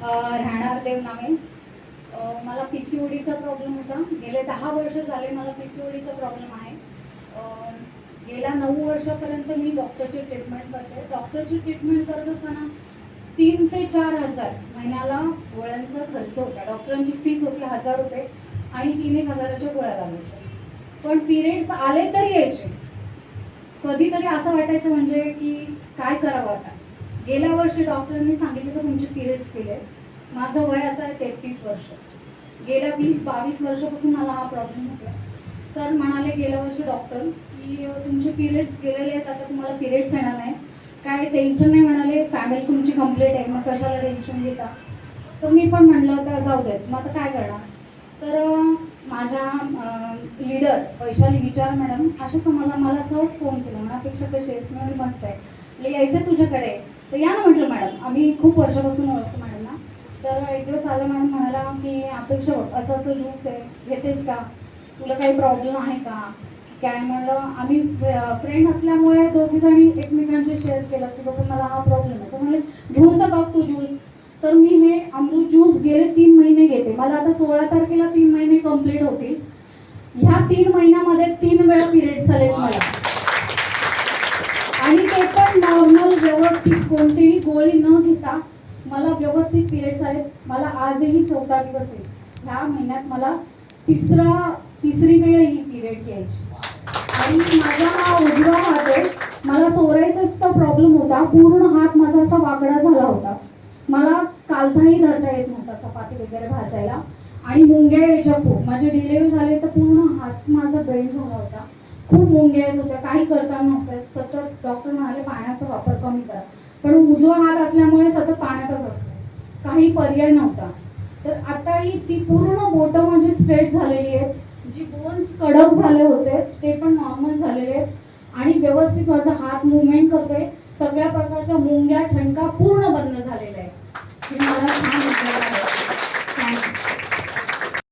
राहणार देव नामे. मला PCODचा प्रॉब्लेम होता. गेले 10 वर्ष झाले मला PCODचा प्रॉब्लेम आहे. गेल्या 9 वर्षापर्यंत मी डॉक्टरची ट्रीटमेंट करते. डॉक्टरची ट्रीटमेंट करत असताना 3 ते 4 हजार महिन्याला गोळ्यांचा खर्च होता. डॉक्टरांची फीस होती 1000 रुपये आणि 3-1 हजाराच्या गोळ्या लागायच्या. पण पिरियड्स आले तरी यायचे. कधीतरी असं वाटायचं म्हणजे की काय करावं आता. गेल्या वर्षी डॉक्टरांनी सांगितलं की तुमचे पिरियड्स केले. माझं वय आता आहे 33 वर्ष. गेल्या 20-22 वर्षापासून मला हा प्रॉब्लेम होता. सर म्हणाले गेल्या वर्षी डॉक्टर की तुमचे पिरियड्स गेलेले आहेत, आता तुम्हाला पिरियड्स येणार नाही, काय टेन्शन नाही म्हणाले, फॅमिली तुमची कंप्लीट आहे, मग कशाला टेन्शन घेता. तर मी पण म्हणलं होतं जाऊ देत, मग आता काय करणार. तर माझ्या लीडर वैशाली विचार मॅडम अशाच मला सहज फोन केला. मनापेक्षा कसे स्मेल मस्त आहे, यायचं तुझ्याकडे. तर या ना म्हटलं मॅडम, आम्ही खूप वर्षापासून ओळखतो मॅडमना. तर एक दिवस आलं मॅडम म्हणाला की अपेक्षा बघ असं असं ज्यूस आहे, घेतेस का, तुला काही प्रॉब्लेम आहे का काय. म्हणलं आम्ही फ्रेंड असल्यामुळे दोघीजणी एकमेकांशी शेअर केलं की बाबा मला हा प्रॉब्लेम आहे. तर म्हणले घेऊन तर बघ तू ज्यूस. तर मी हे अमृत ज्यूस गेले 3 महिने घेते. मला आता 16 तारखेला 3 महिने कंप्लीट होतील. ह्या 3 महिन्यामध्ये 3 वेळा पिरियड्स आलेत मला, आणि ते पण नॉर्मल व्यवस्थित, कोणतीही गोळी न घेता मला व्यवस्थित पिरियड्स आहेत. मला आजही 14 दिवस आहे. ह्या महिन्यात मला तिसरी वेळ ही पिरियड घ्यायची. आणि माझा हा उजवा हात आहे. मला सोरायसिसचा प्रॉब्लेम होता. पूर्ण हात माझा असा वाकडा झाला होता. मला कालथाही धरता येत नव्हता चपाती वगैरे भाजायला, आणि मुंग्या यायच्या खूप. माझे डिलिव्हरी झाले तर पूर्ण हात माझा बेंड झाला होता. खूप मुंग्या येत होत्या, काही करता नव्हत्या. सतत डॉक्टर म्हणाले पाण्याचा वापर कमी करा, पण उजवा हात असल्यामुळे सतत पाण्यातच असतो, काही पर्याय नव्हता. तर आता ही ती पूर्ण बोटं माझी स्ट्रेट झालेली आहेत. जी बोन्स कडक झाले होते ते पण नॉर्मल झालेले आहेत, आणि व्यवस्थित माझा हात मुवमेंट करतोय. सगळ्या प्रकारच्या मुंग्या ठणका पूर्ण बंद झालेल्या आहे. हे मला छान वाटलं.